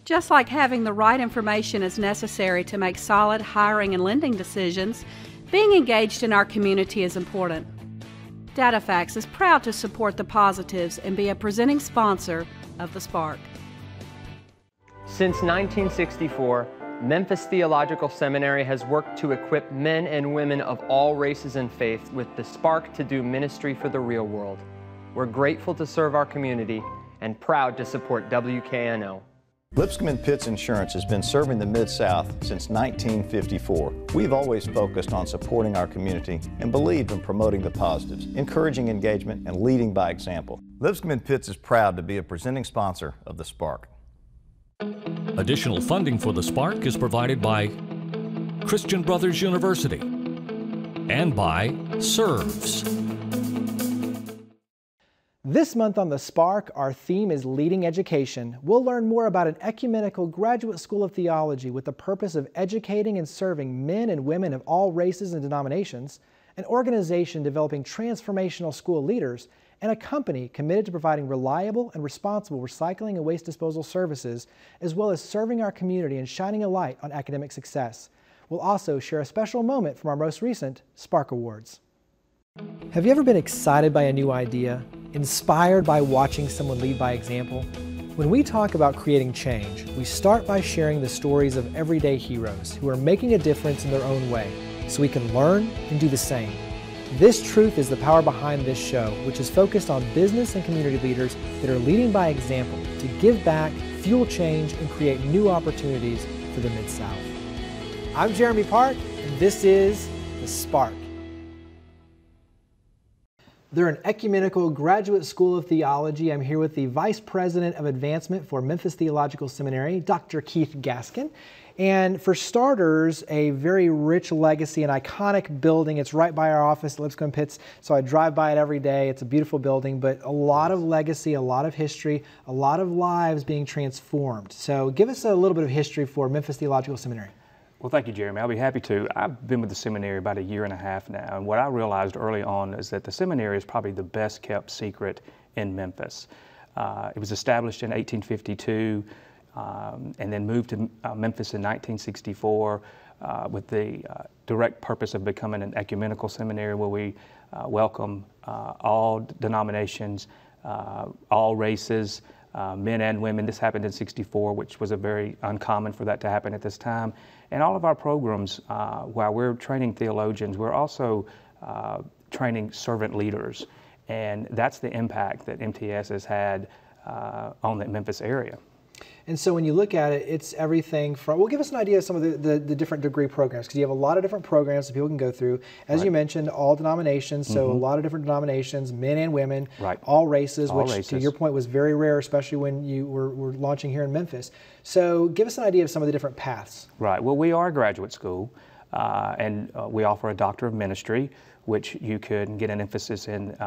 Just like having the right information is necessary to make solid hiring and lending decisions, being engaged in our community is important. DataFax is proud to support the positives and be a presenting sponsor of the Spark. Since 1964, Memphis Theological Seminary has worked to equip men and women of all races and faiths with the spark to do ministry for the real world. We're grateful to serve our community and proud to support WKNO. Lipscomb & Pitts Insurance has been serving the Mid-South since 1954. We've always focused on supporting our community and believed in promoting the positives, encouraging engagement, and leading by example. Lipscomb & Pitts is proud to be a presenting sponsor of the Spark. Additional funding for the Spark is provided by Christian Brothers University and by SERVES. This month on The Spark, our theme is Leading Education. We'll learn more about an ecumenical graduate school of theology with the purpose of educating and serving men and women of all races and denominations, an organization developing transformational school leaders, and a company committed to providing reliable and responsible recycling and waste disposal services, as well as serving our community and shining a light on academic success. We'll also share a special moment from our most recent Spark Awards. Have you ever been excited by a new idea? Inspired by watching someone lead by example? When we talk about creating change, we start by sharing the stories of everyday heroes who are making a difference in their own way, so we can learn and do the same. This truth is the power behind this show, which is focused on business and community leaders that are leading by example to give back, fuel change, and create new opportunities for the Mid-South. I'm Jeremy Park, and this is The Spark. They're an ecumenical graduate school of theology. I'm here with the Vice President of Advancement for Memphis Theological Seminary, Dr. Keith Gaskin. And for starters, a very rich legacy, an iconic building. It's right by our office at Lipscomb & Pitts, so I drive by it every day. It's a beautiful building, but a lot of legacy, a lot of history, a lot of lives being transformed. So give us a little bit of history for Memphis Theological Seminary. Well, thank you, Jeremy. I'll be happy to. I've been with the seminary about 1.5 years now, and what I realized early on is that the seminary is probably the best kept secret in Memphis. It was established in 1852 and then moved to Memphis in 1964 with the direct purpose of becoming an ecumenical seminary where we welcome all denominations, all races, men and women. This happened in '64, which was a very uncommon for that to happen at this time. And all of our programs, while we're training theologians, we're also training servant leaders. And that's the impact that MTS has had on the Memphis area. And so when you look at it, it's everything from, well, give us an idea of some of the different degree programs, because you have a lot of different programs that people can go through. As you mentioned, all denominations, so a lot of different denominations, men and women, all races, which to your point was very rare, especially when you were launching here in Memphis. So give us an idea of some of the different paths. Right. Well, we are a graduate school, and we offer a Doctor of Ministry, which you could get an emphasis in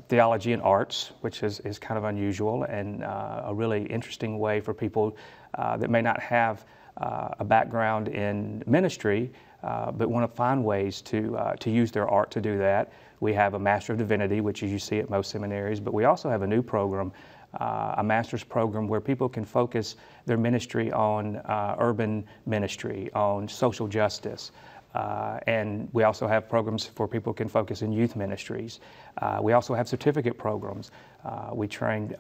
theology and arts, which is kind of unusual and a really interesting way for people that may not have a background in ministry, but want to find ways to use their art to do that. We have a Master of Divinity, which you see at most seminaries, but we also have a new program, a master's program where people can focus their ministry on urban ministry, on social justice. And we also have programs for people who can focus in youth ministries. We also have certificate programs. We train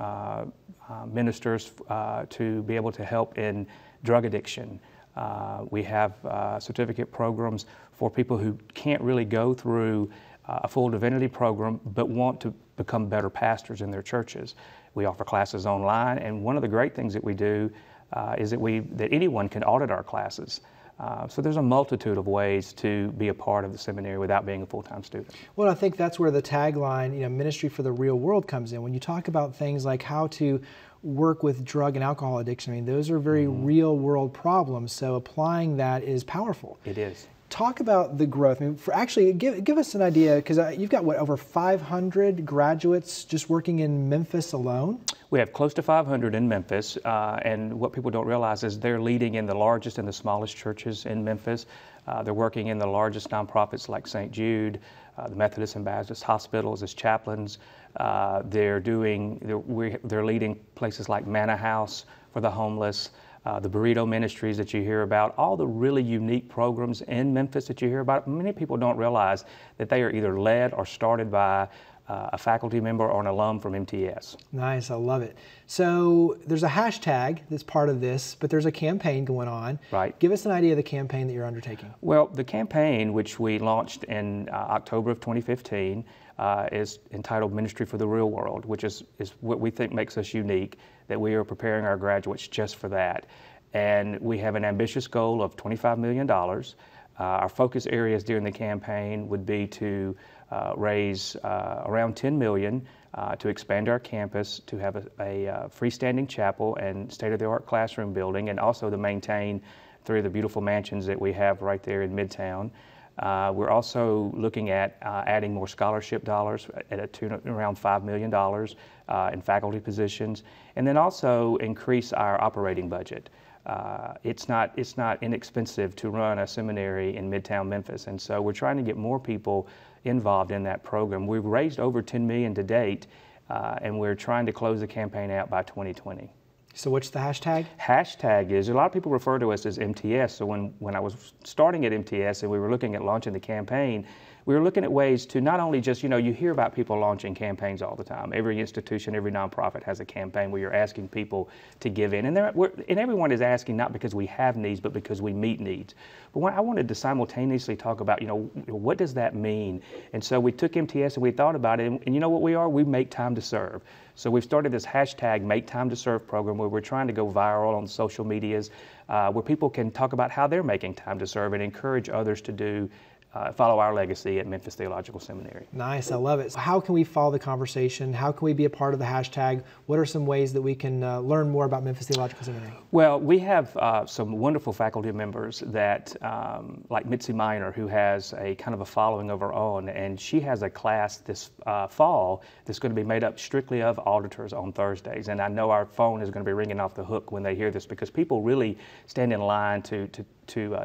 ministers to be able to help in drug addiction. We have certificate programs for people who can't really go through a full divinity program but want to become better pastors in their churches. We offer classes online, and one of the great things that we do is that anyone can audit our classes. So there's a multitude of ways to be a part of the seminary without being a full-time student. Well, I think that's where the tagline, ministry for the real world comes in. When you talk about things like how to work with drug and alcohol addiction, those are very real world problems. So applying that is powerful. It is. Talk about the growth. Give us an idea, because you've got, what, over 500 graduates just working in Memphis alone? We have close to 500 in Memphis, and what people don't realize is they're leading in the largest and the smallest churches in Memphis. They're working in the largest nonprofits like St. Jude, the Methodist and Baptist hospitals as chaplains. They're leading places like Manna House for the homeless, the burrito ministries that you hear about, all the really unique programs in Memphis that you hear about. Many people don't realize that they are either led or started by a faculty member or an alum from MTS. Nice, I love it. So there's a hashtag that's part of this, but there's a campaign going on. Right. Give us an idea of the campaign that you're undertaking. Well, the campaign, which we launched in October of 2015, is entitled Ministry for the Real World, which is what we think makes us unique, that we are preparing our graduates just for that. And we have an ambitious goal of $25 million. Our focus areas during the campaign would be to raise around $10 million to expand our campus, to have a freestanding chapel and state-of-the-art classroom building, and also to maintain 3 of the beautiful mansions that we have right there in Midtown. We're also looking at adding more scholarship dollars at a tune of around $5 million in faculty positions, and then also increase our operating budget. It's not inexpensive to run a seminary in Midtown Memphis, and so we're trying to get more people involved in that program. We've raised over $10 million to date, and we're trying to close the campaign out by 2020. So what's the hashtag? Hashtag is, a lot of people refer to us as MTS, so when I was starting at MTS and we were looking at launching the campaign, we were looking at ways to not only just, you hear about people launching campaigns all the time. Every institution, every nonprofit has a campaign where you're asking people to give in. And everyone is asking not because we have needs, but because we meet needs. But I wanted to simultaneously talk about, what does that mean? And so we took MTS and we thought about it, and you know what we are? We make time to serve. So we've started this hashtag Make Time to Serve program where we're trying to go viral on social medias, where people can talk about how they're making time to serve and encourage others to follow our legacy at Memphis Theological Seminary. Nice, I love it. So how can we follow the conversation? How can we be a part of the hashtag? What are some ways that we can learn more about Memphis Theological Seminary? Well, we have some wonderful faculty members that, like Mitzi Miner, who has a kind of a following of her own, and she has a class this fall that's going to be made up strictly of auditors on Thursdays. And I know our phone is going to be ringing off the hook when they hear this, because people really stand in line to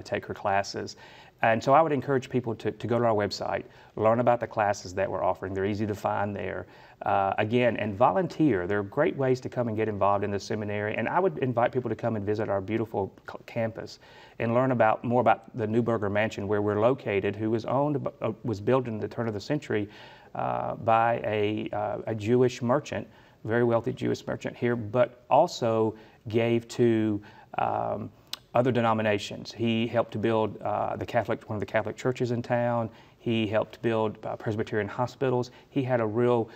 take her classes. And so I would encourage people to go to our website, learn about the classes that we're offering. They're easy to find there. Again, and volunteer. There are great ways to come and get involved in the seminary. And I would invite people to come and visit our beautiful campus and learn more about the Neuberger Mansion where we're located, who was built in the turn of the century by a Jewish merchant, very wealthy Jewish merchant here, but also gave to other denominations. He helped to build one of the Catholic churches in town. He helped build Presbyterian hospitals. He had a real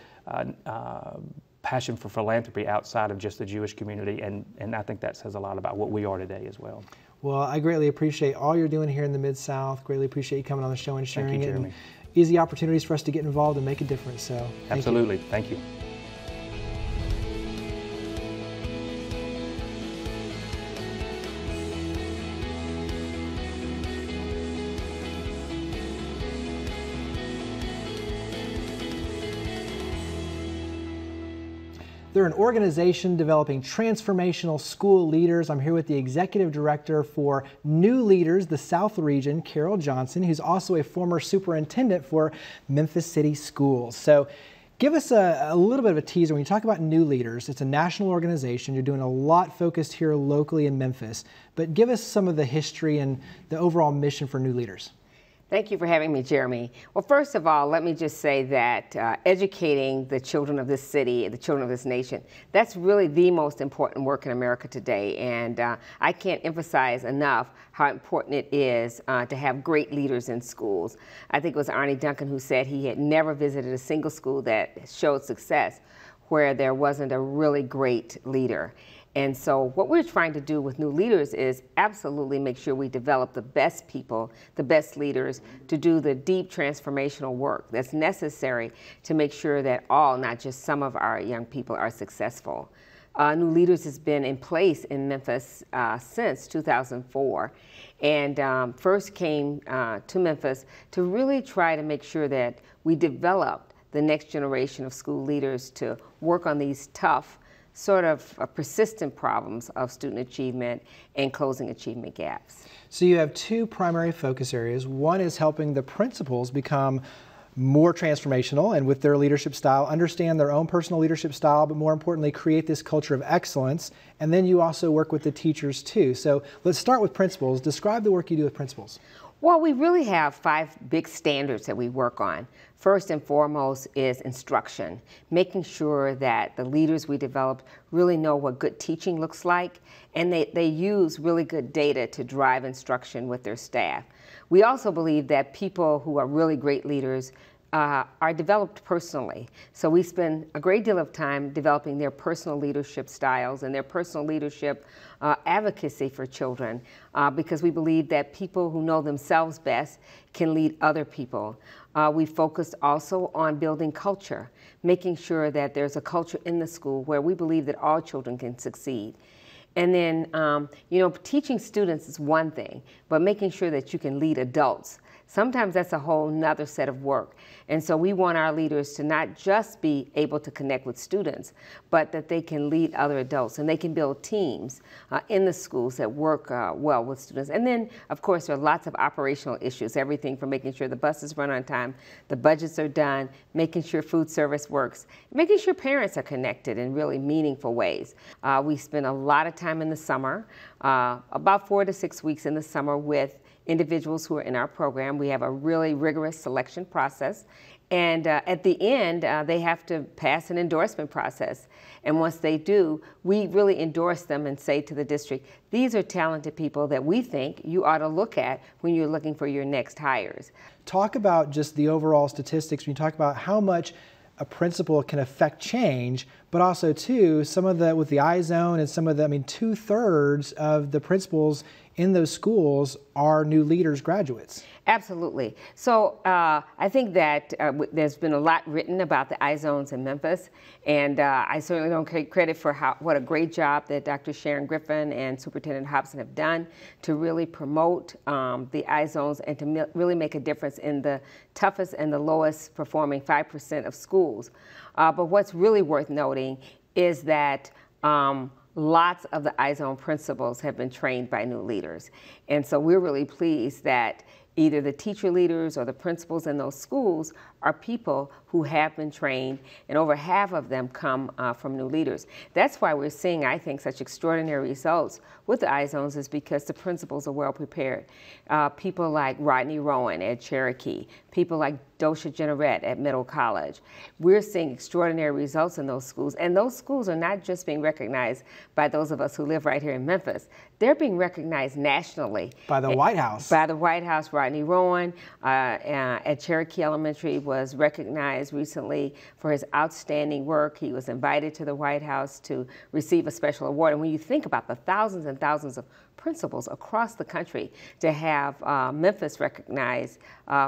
passion for philanthropy outside of just the Jewish community, and I think that says a lot about what we are today as well. Well, I greatly appreciate all you're doing here in the Mid-South. Greatly appreciate you coming on the show and sharing Thank you, it. Jeremy. And easy opportunities for us to get involved and make a difference. So absolutely, thank you. They're an organization developing transformational school leaders. I'm here with the Executive Director for New Leaders, the South Region, Carol Johnson, who's also a former superintendent for Memphis City Schools. So give us a little bit of a teaser. When you talk about New Leaders, it's a national organization. You're doing a lot focused here locally in Memphis. But give us some of the history and the overall mission for New Leaders. Thank you for having me, Jeremy. Well, first of all, let me just say that educating the children of this city, the children of this nation, that's really the most important work in America today. And I can't emphasize enough how important it is to have great leaders in schools. I think it was Arne Duncan who said he had never visited a single school that showed success where there wasn't a really great leader. And so what we're trying to do with New Leaders is absolutely make sure we develop the best people, the best leaders, to do the deep transformational work that's necessary to make sure that all, not just some of our young people, are successful. New Leaders has been in place in Memphis since 2004, and first came to Memphis to really try to make sure that we developed the next generation of school leaders to work on these tough, sort of persistent problems of student achievement and closing achievement gaps. So you have two primary focus areas. One is helping the principals become more transformational and with their leadership style, understand their own personal leadership style, but more importantly, create this culture of excellence. And then you also work with the teachers too. So let's start with principals. Describe the work you do with principals. Well, we really have 5 big standards that we work on. First and foremost is instruction, making sure that the leaders we develop really know what good teaching looks like, and they use really good data to drive instruction with their staff. We also believe that people who are really great leaders are developed personally. So we spend a great deal of time developing their personal leadership styles and their personal leadership advocacy for children, because we believe that people who know themselves best can lead other people. We focused also on building culture, making sure that there's a culture in the school where we believe that all children can succeed. And then, teaching students is one thing, but making sure that you can lead adults, sometimes that's a whole nother set of work. And so we want our leaders to not just be able to connect with students, but that they can lead other adults and they can build teams in the schools that work well with students. And then, of course, there are lots of operational issues, everything from making sure the buses run on time, the budgets are done, making sure food service works, making sure parents are connected in really meaningful ways. We spend a lot of time in the summer, about 4 to 6 weeks in the summer with individuals who are in our program. We have a really rigorous selection process, and at the end they have to pass an endorsement process, and once they do, we really endorse them and say to the district, these are talented people that we think you ought to look at when you're looking for your next hires. Talk about just the overall statistics when you talk about how much a principal can affect change, but also too, some of the, with the iZone and some of the, 2/3 of the principals in those schools are new leaders graduates. Absolutely. So I think that there's been a lot written about the iZones in Memphis, and I certainly don't take credit for what a great job that Dr. Sharon Griffin and Superintendent Hobson have done to really promote the iZones and to really make a difference in the toughest and the lowest performing 5% of schools. But what's really worth noting is that lots of the iZone principals have been trained by new leaders. And so we're really pleased that either the teacher leaders or the principals in those schools are people who have been trained, and over half of them come from new leaders. That's why we're seeing, I think, such extraordinary results with the iZones, is because the principals are well prepared. People like Rodney Rowan at Cherokee, people like Dosha Generette at Middle College. We're seeing extraordinary results in those schools, and those schools are not just being recognized by those of us who live right here in Memphis. They're being recognized nationally. By the White House. By the White House. Rodney Rowan at Cherokee Elementary was recognized recently for his outstanding work. He was invited to the White House to receive a special award. And when you think about the thousands and thousands of principals across the country to have Memphis recognized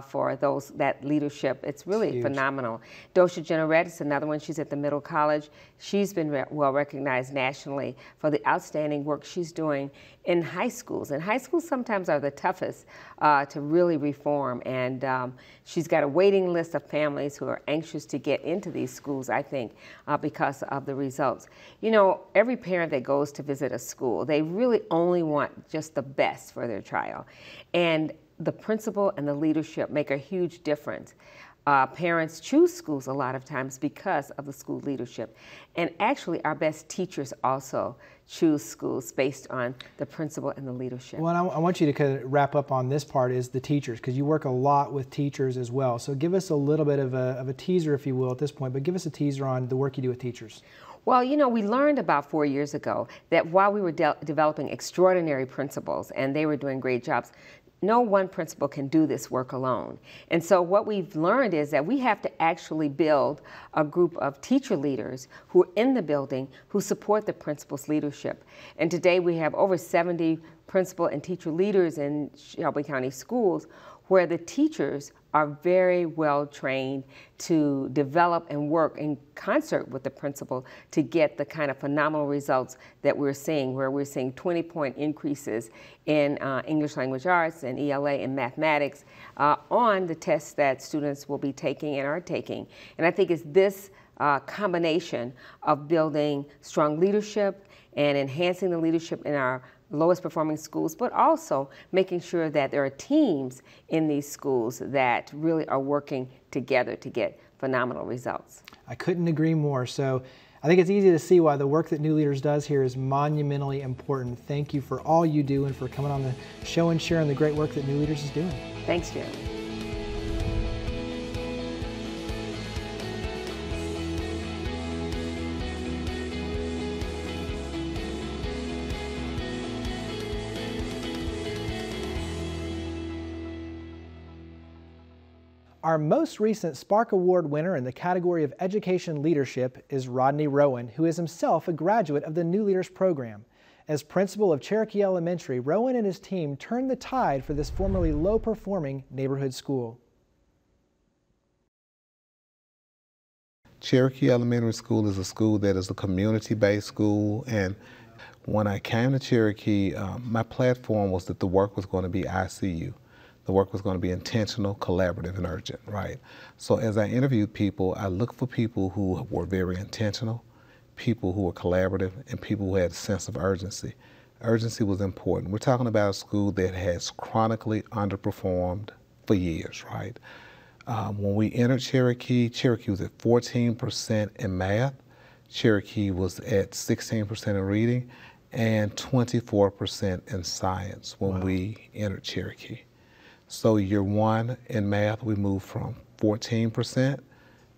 for that leadership, it's really phenomenal. Dosha Generette is another one. She's at the Middle College. She's been well recognized nationally for the outstanding work she's doing in high schools. And high schools sometimes are the toughest to really reform. And she's got a waiting list of families who are anxious to get into these schools, I think, because of the results. You know, every parent that goes to visit a school, they really only want just the best for their child. And the principal and the leadership make a huge difference. Parents choose schools a lot of times because of the school leadership. And actually, our best teachers also choose schools based on the principal and the leadership. Well, I want you to kind of wrap up on this part, is the teachers, because you work a lot with teachers as well. So give us a little bit of a teaser, if you will, at this point, but give us a teaser on the work you do with teachers. Well, you know, we learned about 4 years ago that while we were developing extraordinary principals and they were doing great jobs, no one principal can do this work alone. And so what we've learned is that we have to actually build a group of teacher leaders who are in the building who support the principal's leadership. And today we have over 70 principal and teacher leaders in Shelby County schools where the teachers are very well trained to develop and work in concert with the principal to get the kind of phenomenal results that we're seeing, where we're seeing 20-point increases in English language arts and ELA and mathematics on the tests that students will be taking and are taking. And I think it's this combination of building strong leadership and enhancing the leadership in our lowest performing schools, but also making sure that there are teams in these schools that really are working together to get phenomenal results. I couldn't agree more. So I think it's easy to see why the work that New Leaders does here is monumentally important. Thank you for all you do and for coming on the show and sharing the great work that New Leaders is doing. Thanks, Jeremy. Our most recent Spark Award winner in the category of Education Leadership is Rodney Rowan, who is himself a graduate of the New Leaders program. As principal of Cherokee Elementary, Rowan and his team turned the tide for this formerly low-performing neighborhood school. Cherokee Elementary School is a school that is a community-based school, and when I came to Cherokee, my platform was that the work was going to be ICU. The work was going to be intentional, collaborative, and urgent, right? So as I interviewed people, I looked for people who were very intentional, people who were collaborative, and people who had a sense of urgency. Urgency was important. We're talking about a school that has chronically underperformed for years, right? When we entered Cherokee, Cherokee was at 14% in math, Cherokee was at 16% in reading, and 24% in science when we entered Cherokee. So year one in math, we moved from 14%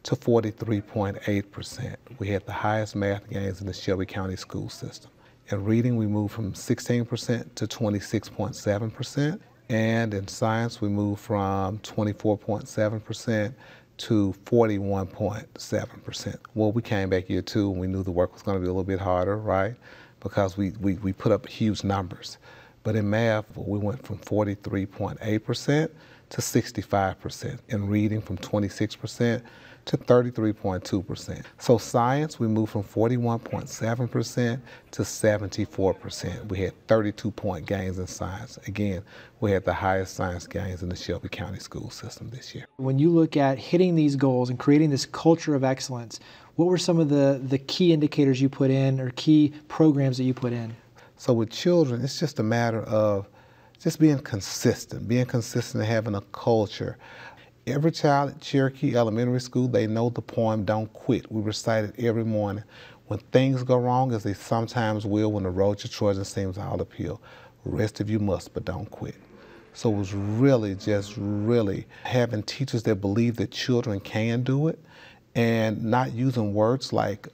to 43.8%. We had the highest math gains in the Shelby County school system. In reading, we moved from 16% to 26.7%. And in science, we moved from 24.7% to 41.7%. Well, we came back year two and we knew the work was going to be a little bit harder, right? Because we put up huge numbers. But in math, we went from 43.8% to 65%. In reading, from 26% to 33.2%. So science, we moved from 41.7% to 74%. We had 32-point gains in science. Again, we had the highest science gains in the Shelby County school system this year. When you look at hitting these goals and creating this culture of excellence, what were some of the key indicators you put in or key programs that you put in? So with children, it's just a matter of just being consistent and having a culture. Every child at Cherokee Elementary School, they know the poem, Don't Quit. We recite it every morning. When things go wrong, as they sometimes will, when the road to Trojan seems all uphill, rest of you must, but don't quit. So it was really having teachers that believe that children can do it and not using words like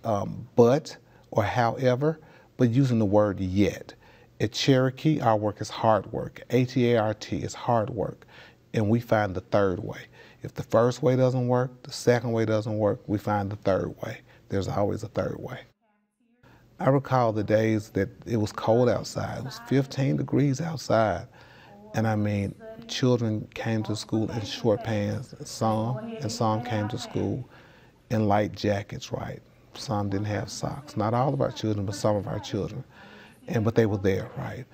but or however, but using the word yet. At Cherokee, our work is hard work. H-E-A-R-T is hard work. And we find the third way. If the first way doesn't work, the second way doesn't work, we find the third way. There's always a third way. I recall the days that it was cold outside. It was 15 degrees outside. And I mean, children came to school in short pants, some came to school in light jackets, right? Some didn't have socks. Not all of our children, but some of our children. But they were there, right?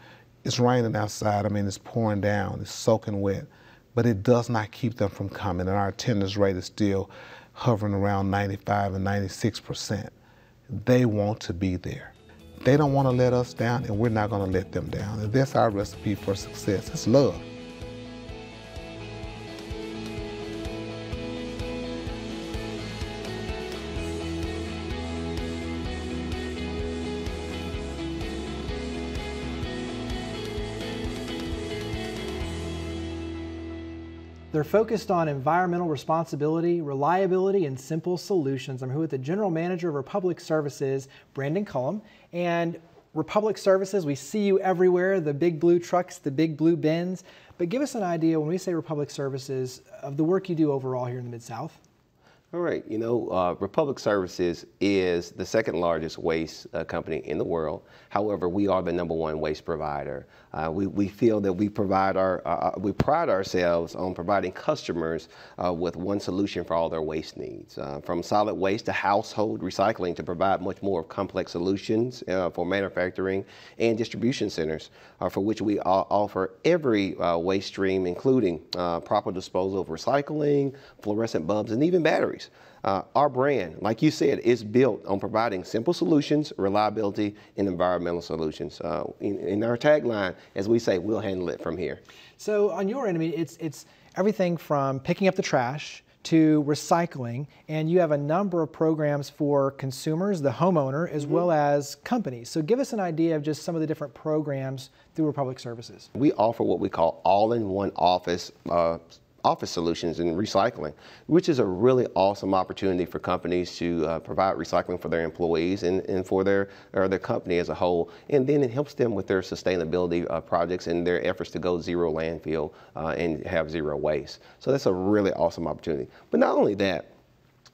It's raining outside. I mean, it's pouring down. It's soaking wet. But it does not keep them from coming. And our attendance rate is still hovering around 95 and 96%. They want to be there. They don't want to let us down, and we're not going to let them down. And that's our recipe for success. It's love. They're focused on environmental responsibility, reliability, and simple solutions. I'm here with the General Manager of Republic Services, Brandon Cullum. And Republic Services, we see you everywhere, the big blue trucks, the big blue bins. But give us an idea, when we say Republic Services, of the work you do overall here in the Mid-South. All right, Republic Services is the second largest waste company in the world. However, we are the #1 waste provider. We feel that we pride ourselves on providing customers with one solution for all their waste needs, from solid waste to household recycling, to provide much more complex solutions for manufacturing and distribution centers, for which we offer every waste stream, including proper disposal of recycling, fluorescent bulbs, and even batteries. waste. Our brand, like you said, is built on providing simple solutions, reliability, and environmental solutions. In our tagline, as we say, we'll handle it from here. So on your end, I mean, it's everything from picking up the trash to recycling, and you have a number of programs for consumers, the homeowner, as well as companies. So give us an idea of just some of the different programs through Republic Services. We offer what we call all-in-one office solutions in recycling, which is a really awesome opportunity for companies to provide recycling for their employees and for their company as a whole. And then it helps them with their sustainability projects and their efforts to go zero landfill and have zero waste. So that's a really awesome opportunity. But not only that,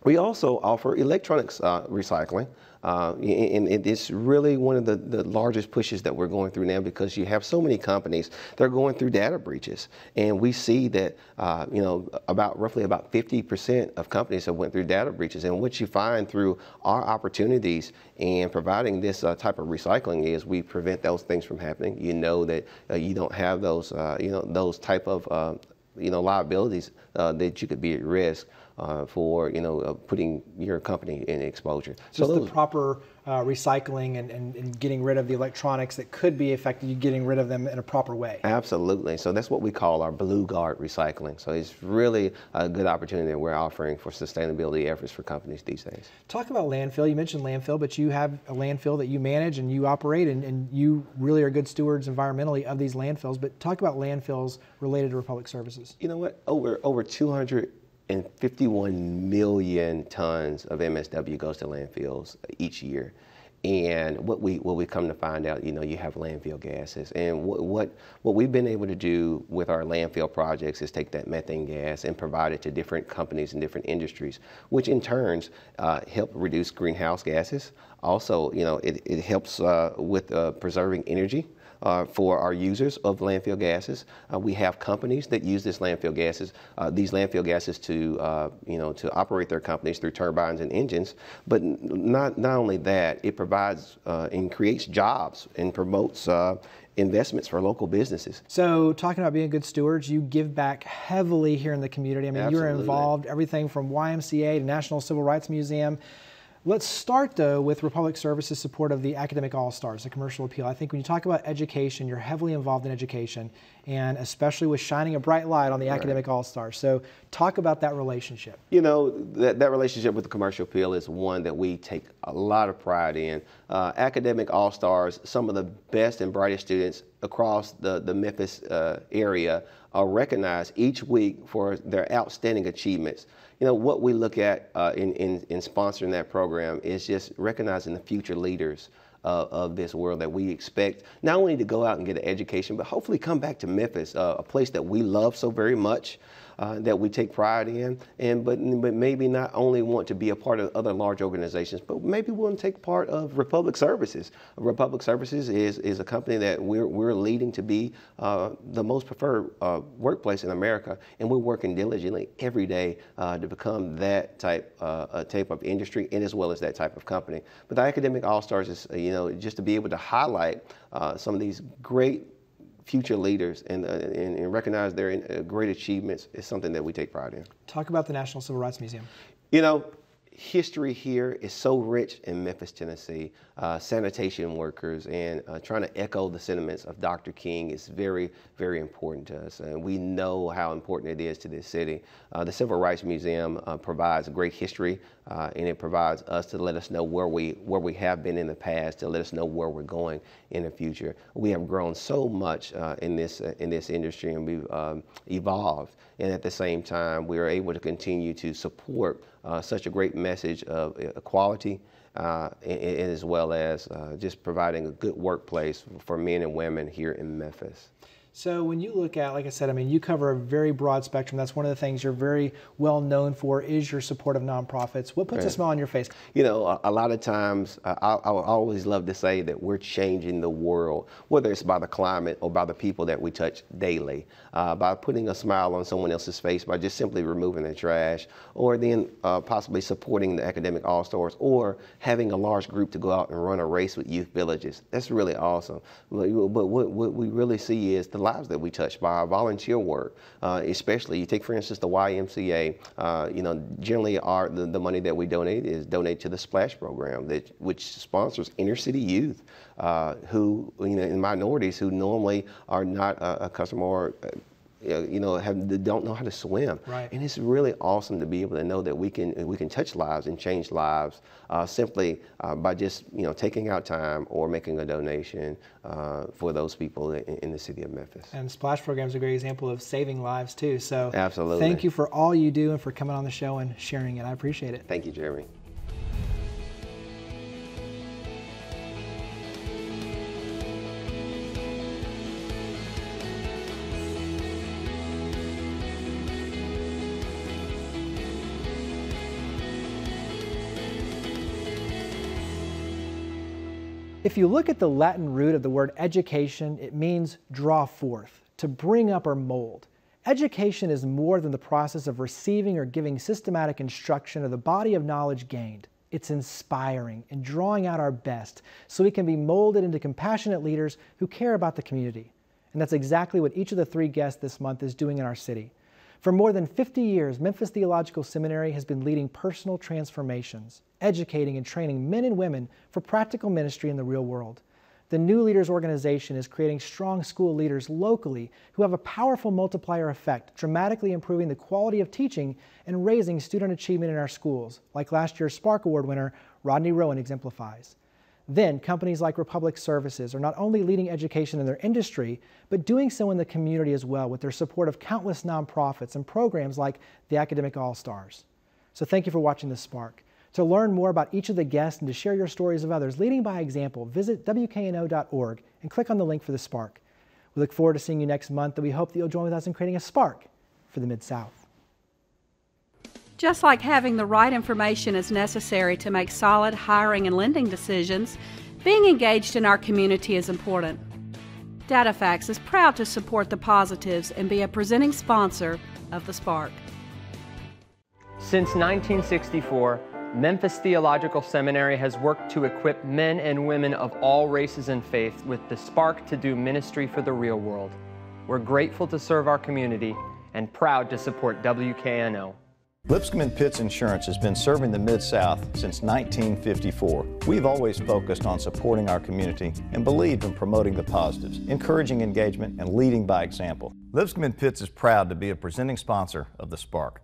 we also offer electronics recycling. And it's really one of the largest pushes that we're going through now, because you have so many companies that are going through data breaches. And we see that, roughly about 50% of companies have went through data breaches. And what you find through our opportunities and providing this type of recycling is we prevent those things from happening. You know that you don't have those, those type of liabilities that you could be at risk for putting your company in exposure. So the proper recycling and getting rid of the electronics that could be affected, you getting rid of them in a proper way. Absolutely. So that's what we call our Blue Guard recycling. So it's really a good opportunity that we're offering for sustainability efforts for companies these days. Talk about landfill. You mentioned landfill, but you have a landfill that you manage and you operate, and you really are good stewards environmentally of these landfills. But talk about landfills related to Republic Services. You know what? Over 251 million tons of MSW goes to landfills each year. And what we come to find out, you have landfill gases. And what we've been able to do with our landfill projects is take that methane gas and provide it to different companies and different industries, which in turns help reduce greenhouse gases. Also, it helps with preserving energy. For our users of landfill gases. We have companies that use these landfill gases to operate their companies through turbines and engines. But not only that, it provides and creates jobs and promotes investments for local businesses. So talking about being good stewards, you give back heavily here in the community. I mean, Absolutely. You're involved, everything from YMCA to National Civil Rights Museum. Let's start, though, with Republic Services' support of the Academic All-Stars, the commercial appeal. I think when you talk about education, you're heavily involved in education, and especially with shining a bright light on the Academic All-Stars. So talk about that relationship. That relationship with the commercial appeal is one that we take a lot of pride in. Academic All-Stars, some of the best and brightest students across the Memphis area are recognized each week for their outstanding achievements. What we look at in sponsoring that program is just recognizing the future leaders of this world that we expect not only to go out and get an education, but hopefully come back to Memphis, a place that we love so very much, that we take pride in, but maybe not only want to be a part of other large organizations, but maybe want to take part of Republic Services. Republic Services is a company that we're leading to be the most preferred workplace in America, and we're working diligently every day to become that type of industry, and as well as that type of company. But the Academic All-Stars is, just to be able to highlight some of these great future leaders and recognize their great achievements is something that we take pride in. Talk about the National Civil Rights Museum. History here is so rich in Memphis, Tennessee. Sanitation workers and trying to echo the sentiments of Dr. King is very, very important to us. And we know how important it is to this city. The Civil Rights Museum provides great history, and it provides us to let us know where we have been in the past, to let us know where we're going in the future. We have grown so much in this industry, and we've evolved. And at the same time, we are able to continue to support such a great message of equality, as well as just providing a good workplace for men and women here in Memphis. So when you look at, like I said, you cover a very broad spectrum. That's one of the things you're very well known for is your support of nonprofits. What puts a smile on your face? A lot of times I always love to say that we're changing the world, whether it's by the climate or by the people that we touch daily, by putting a smile on someone else's face, by just simply removing the trash, or then possibly supporting the Academic All-Stars, or having a large group to go out and run a race with youth villages. That's really awesome. But what we really see is the lives that we touch by our volunteer work, especially you take, for instance, the YMCA. Generally the money that we donate is donate to the Splash program, which sponsors inner city youth who, in minorities who normally are not accustomed or don't know how to swim. Right. And it's really awesome to be able to know that we can touch lives and change lives simply by just taking out time or making a donation for those people in the city of Memphis. And Splash program is a great example of saving lives too. So absolutely. Thank you for all you do and for coming on the show and sharing it. I appreciate it. Thank you, Jeremy. If you look at the Latin root of the word education, it means draw forth, to bring up or mold. Education is more than the process of receiving or giving systematic instruction or the body of knowledge gained. It's inspiring and drawing out our best so we can be molded into compassionate leaders who care about the community. And that's exactly what each of the 3 guests this month is doing in our city. For more than 50 years, Memphis Theological Seminary has been leading personal transformations, educating and training men and women for practical ministry in the real world. The New Leaders organization is creating strong school leaders locally who have a powerful multiplier effect, dramatically improving the quality of teaching and raising student achievement in our schools, like last year's Spark Award winner Rodney Rowan exemplifies. Then, companies like Republic Services are not only leading education in their industry, but doing so in the community as well with their support of countless nonprofits and programs like the Academic All-Stars. So thank you for watching The Spark. To learn more about each of the guests and to share your stories of others leading by example, visit WKNO.org and click on the link for The Spark. We look forward to seeing you next month, and we hope that you'll join with us in creating a spark for the Mid-South. Just like having the right information is necessary to make solid hiring and lending decisions, being engaged in our community is important. DataFax is proud to support the positives and be a presenting sponsor of The Spark. Since 1964, Memphis Theological Seminary has worked to equip men and women of all races and faiths with the spark to do ministry for the real world. We're grateful to serve our community and proud to support WKNO. Lipscomb & Pitts Insurance has been serving the Mid-South since 1954. We've always focused on supporting our community and believed in promoting the positives, encouraging engagement, and leading by example. Lipscomb & Pitts is proud to be a presenting sponsor of The Spark.